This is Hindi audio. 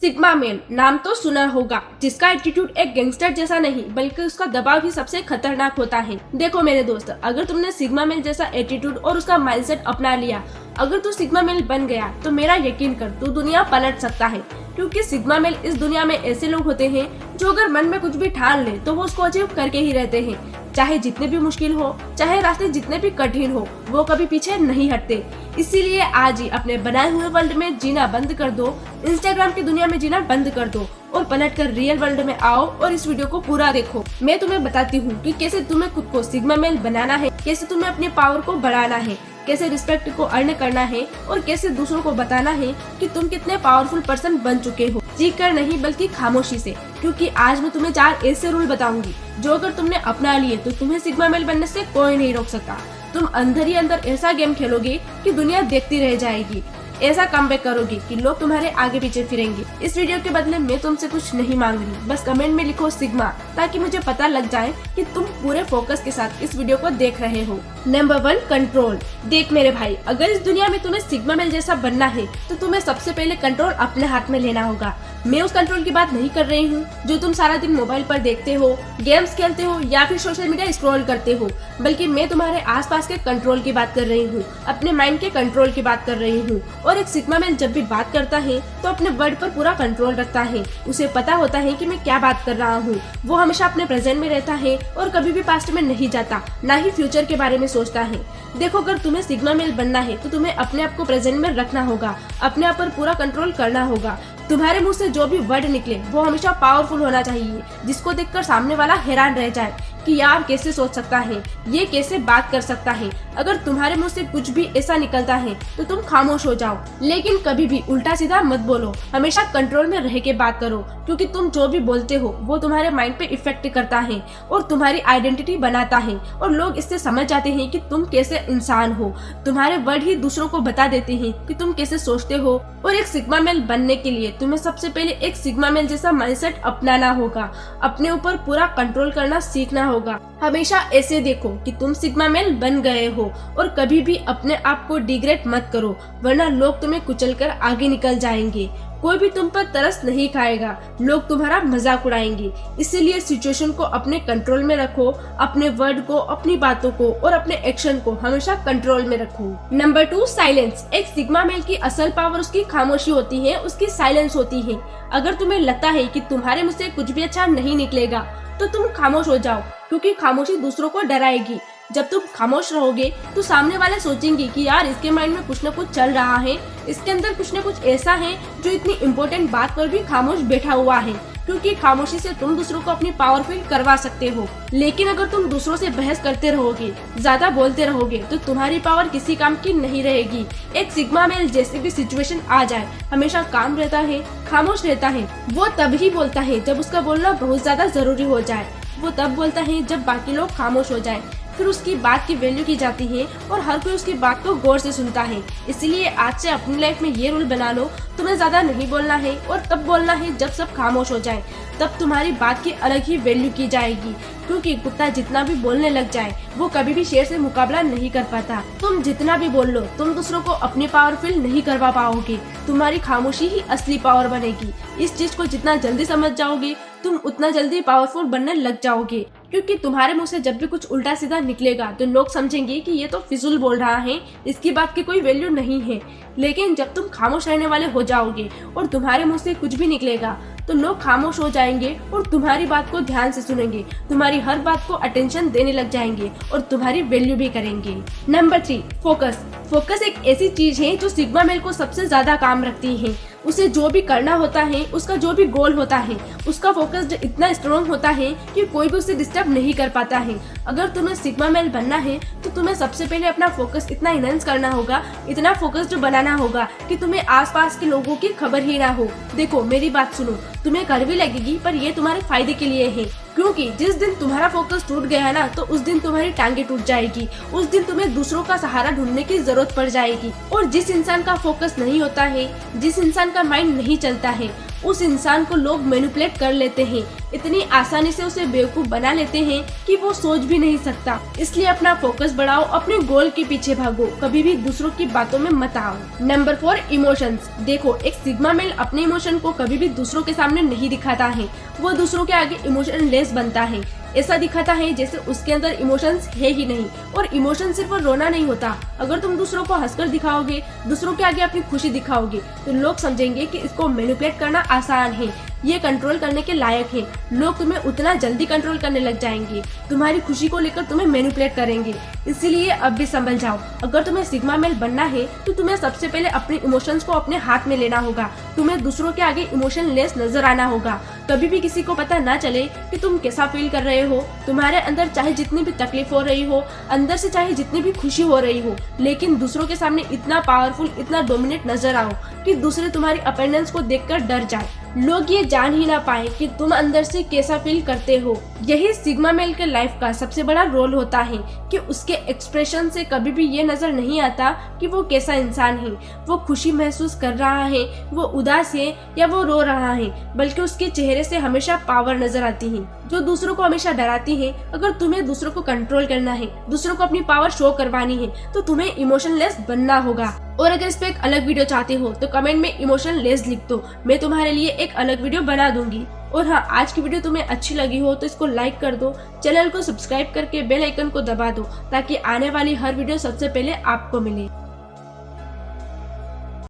सिग्मा मेल नाम तो सुना होगा, जिसका एटीट्यूड एक गैंगस्टर जैसा नहीं बल्कि उसका दबाव ही सबसे खतरनाक होता है। देखो मेरे दोस्त, अगर तुमने सिग्मा मेल जैसा एटीट्यूड और उसका माइंडसेट अपना लिया, अगर तू सिग्मा मेल बन गया तो मेरा यकीन कर तू दुनिया पलट सकता है। क्योंकि सिग्मा मेल इस दुनिया में ऐसे लोग होते हैं जो अगर मन में कुछ भी ठान ले तो वो उसको अचीव करके ही रहते हैं। चाहे जितने भी मुश्किल हो, चाहे रास्ते जितने भी कठिन हो, वो कभी पीछे नहीं हटते। इसीलिए आज ही अपने बनाए हुए वर्ल्ड में जीना बंद कर दो, इंस्टाग्राम की दुनिया में जीना बंद कर दो और पलट कर रियल वर्ल्ड में आओ और इस वीडियो को पूरा देखो। मैं तुम्हें बताती हूँ कि कैसे तुम्हें खुद को सिग्मा मेल बनाना है, कैसे तुम्हें अपने पावर को बढ़ाना है, कैसे रिस्पेक्ट को अर्न करना है और कैसे दूसरों को बताना है कि तुम कितने पावरफुल पर्सन बन चुके हो। जी कर नहीं बल्कि खामोशी से, क्योंकि आज मैं तुम्हें 4 ऐसे रूल बताऊंगी जो अगर तुमने अपना लिए तो तुम्हें सिग्मा मेल बनने से कोई नहीं रोक सकता। तुम अंदर ही अंदर ऐसा गेम खेलोगे कि दुनिया देखती रह जाएगी, ऐसा कमबैक करोगे कि लोग तुम्हारे आगे पीछे फिरेंगे। इस वीडियो के बदले मैं तुमसे कुछ नहीं मांग रही, बस कमेंट में लिखो सिग्मा, ताकि मुझे पता लग जाए कि तुम पूरे फोकस के साथ इस वीडियो को देख रहे हो। Number 1, control. देख मेरे भाई, अगर इस दुनिया में तुम्हें सिग्मा मेल जैसा बनना है तो तुम्हें सबसे पहले कंट्रोल अपने हाथ में लेना होगा। मैं उस कंट्रोल की बात नहीं कर रही हूँ जो तुम सारा दिन मोबाइल पर देखते हो, गेम्स खेलते हो या फिर सोशल मीडिया स्क्रॉल करते हो, बल्कि मैं तुम्हारे आसपास के कंट्रोल की बात कर रही हूँ, अपने माइंड के कंट्रोल की बात कर रही हूँ। और एक सिग्मा मेल जब भी बात करता है तो अपने वर्ड पर पूरा कंट्रोल रखता है। उसे पता होता है कि मैं क्या बात कर रहा हूँ। वो हमेशा अपने प्रेजेंट में रहता है और कभी भी पास्ट में नहीं जाता, ना ही फ्यूचर के बारे में सोचता है। देखो, अगर तुम्हें सिग्मा मेल बनना है तो तुम्हें अपने आप को प्रेजेंट में रखना होगा, अपने आप पर पूरा कंट्रोल करना होगा। तुम्हारे मुंह से जो भी वर्ड निकले वो हमेशा पावरफुल होना चाहिए, जिसको देखकर सामने वाला हैरान रह जाए कि यार कैसे सोच सकता है, ये कैसे बात कर सकता है। अगर तुम्हारे मुंह से कुछ भी ऐसा निकलता है तो तुम खामोश हो जाओ, लेकिन कभी भी उल्टा सीधा मत बोलो। हमेशा कंट्रोल में रह के बात करो, क्योंकि तुम जो भी बोलते हो वो तुम्हारे माइंड पे इफेक्ट करता है और तुम्हारी आइडेंटिटी बनाता है, और लोग इससे समझ जाते हैं कि तुम कैसे इंसान हो। तुम्हारे वर्ड ही दूसरों को बता देते हैं कि तुम कैसे सोचते हो। और एक सिग्मा मेल बनने के लिए तुम्हें सबसे पहले एक सिग्मा मेल जैसा माइंडसेट अपनाना होगा, अपने ऊपर पूरा कंट्रोल करना सीखना होगा। हमेशा ऐसे देखो कि तुम सिग्मा मेल बन गए हो और कभी भी अपने आप को डिग्रेड मत करो, वरना लोग तुम्हें कुचलकर आगे निकल जाएंगे। कोई भी तुम पर तरस नहीं खाएगा, लोग तुम्हारा मजाक उड़ाएंगे। इसीलिए सिचुएशन को अपने कंट्रोल में रखो, अपने वर्ड को, अपनी बातों को और अपने एक्शन को हमेशा कंट्रोल में रखो। Number 2, silence. एक सिग्मा मेल की असल पावर उसकी खामोशी होती है, उसकी साइलेंस होती है। अगर तुम्हें लगता है कि तुम्हारे मुंह से कुछ भी अच्छा नहीं निकलेगा तो तुम खामोश हो जाओ, क्योंकि खामोशी दूसरों को डराएगी। जब तुम खामोश रहोगे तो सामने वाले सोचेंगे कि यार इसके माइंड में कुछ न कुछ चल रहा है, इसके अंदर कुछ न कुछ ऐसा है जो इतनी इम्पोर्टेंट बात पर भी खामोश बैठा हुआ है। क्योंकि खामोशी से तुम दूसरों को अपनी पावर फील करवा सकते हो, लेकिन अगर तुम दूसरों से बहस करते रहोगे, ज्यादा बोलते रहोगे, तो तुम्हारी पावर किसी काम की नहीं रहेगी। एक सिग्मा मेल जैसे भी सिचुएशन आ जाए हमेशा काम रहता है, खामोश रहता है। वो तब ही बोलता है जब उसका बोलना बहुत ज्यादा जरूरी हो जाए, वो तब बोलता है जब बाकी लोग खामोश हो जाए। फिर उसकी बात की वैल्यू की जाती है और हर कोई उसकी बात को गौर से सुनता है। इसलिए आज से अपनी लाइफ में ये रूल बना लो, तुम्हें ज्यादा नहीं बोलना है और तब बोलना है जब सब खामोश हो जाए। तब तुम्हारी बात की अलग ही वैल्यू की जाएगी, क्योंकि कुत्ता जितना भी बोलने लग जाए वो कभी भी शेर से मुकाबला नहीं कर पाता। तुम जितना भी बोल लो, तुम दूसरों को अपनी पावर फील नहीं करवा पाओगे। तुम्हारी खामोशी ही असली पावर बनेगी। इस चीज को जितना जल्दी समझ जाओगे तुम उतना जल्दी पावरफुल बनने लग जाओगे, क्योंकि तुम्हारे मुंह से जब भी कुछ उल्टा सीधा निकलेगा तो लोग समझेंगे कि ये तो फिजूल बोल रहा है, इसकी बात की कोई वैल्यू नहीं है। लेकिन जब तुम खामोश रहने वाले हो जाओगे और तुम्हारे मुंह से कुछ भी निकलेगा तो लोग खामोश हो जाएंगे और तुम्हारी बात को ध्यान से सुनेंगे, तुम्हारी हर बात को अटेंशन देने लग जाएंगे और तुम्हारी वैल्यू भी करेंगे। Number 3, focus. फोकस एक ऐसी चीज है जो सिग्मा मेल को सबसे ज्यादा काम रखती है। उसे जो भी करना होता है, उसका जो भी गोल होता है, उसका फोकस जो इतना स्ट्रॉन्ग होता है कि कोई भी उसे डिस्टर्ब नहीं कर पाता है। अगर तुम्हें सिग्मा मेल बनना है तो तुम्हें सबसे पहले अपना फोकस इतना इनहेंस करना होगा, इतना फोकस जो बनाना होगा कि तुम्हें आसपास के लोगों की खबर ही ना हो। देखो मेरी बात सुनो, तुम्हें कड़वी लगेगी पर ये तुम्हारे फायदे के लिए है, क्योंकि जिस दिन तुम्हारा फोकस टूट गया ना तो उस दिन तुम्हारी टांगे टूट जाएगी, उस दिन तुम्हें दूसरों का सहारा ढूंढने की जरूरत पड़ जाएगी। और जिस इंसान का फोकस नहीं होता है, जिस इंसान का माइंड नहीं चलता है, उस इंसान को लोग मैनिपुलेट कर लेते हैं, इतनी आसानी से उसे बेवकूफ बना लेते हैं कि वो सोच भी नहीं सकता। इसलिए अपना फोकस बढ़ाओ, अपने गोल के पीछे भागो, कभी भी दूसरों की बातों में मत आओ। Number 4, emotions. देखो, एक सिग्मा मेल अपने इमोशन को कभी भी दूसरों के सामने नहीं दिखाता है। वो दूसरों के आगे इमोशनलेस बनता है, ऐसा दिखाता है जैसे उसके अंदर इमोशंस है ही नहीं। और इमोशन सिर्फ रोना नहीं होता। अगर तुम दूसरों को हंसकर दिखाओगे, दूसरों के आगे अपनी खुशी दिखाओगे, तो लोग समझेंगे कि इसको मैनिपुलेट करना आसान है, ये कंट्रोल करने के लायक है। लोग तुम्हें उतना जल्दी कंट्रोल करने लग जाएंगे, तुम्हारी खुशी को लेकर तुम्हें मैनिपुलेट करेंगे। इसीलिए अब भी संभल जाओ। अगर तुम्हें सिग्मा मेल बनना है तो तुम्हें सबसे पहले अपने इमोशंस को अपने हाथ में लेना होगा। तुम्हें दूसरों के आगे इमोशनलेस नजर आना होगा। कभी भी किसी को पता ना चले कि तुम कैसा फील कर रहे हो। तुम्हारे अंदर चाहे जितनी भी तकलीफ हो रही हो, अंदर से चाहे जितनी भी खुशी हो रही हो, लेकिन दूसरों के सामने इतना पावरफुल, इतना डोमिनेट नजर आओ कि दूसरे तुम्हारी अपीयरेंस को देखकर डर जाए, लोग ये जान ही ना पाए कि तुम अंदर से कैसा फील करते हो। यही सिग्मा मेल के लाइफ का सबसे बड़ा रोल होता है कि उसके एक्सप्रेशन से कभी भी ये नजर नहीं आता कि वो कैसा इंसान है, वो खुशी महसूस कर रहा है, वो उदास है या वो रो रहा है, बल्कि उसके चेहरे से हमेशा पावर नजर आती है जो दूसरों को हमेशा डराती है। अगर तुम्हें दूसरों को कंट्रोल करना है, दूसरों को अपनी पावर शो करवानी है, तो तुम्हें इमोशनलेस बनना होगा। और अगर इस पे एक अलग वीडियो चाहते हो तो कमेंट में इमोशनलेस लिख दो, मैं तुम्हारे लिए एक अलग वीडियो बना दूंगी। और हाँ, आज की वीडियो तुम्हें अच्छी लगी हो तो इसको लाइक कर दो, चैनल को सब्सक्राइब करके बेल आइकन को दबा दो ताकि आने वाली हर वीडियो सबसे पहले आपको मिले।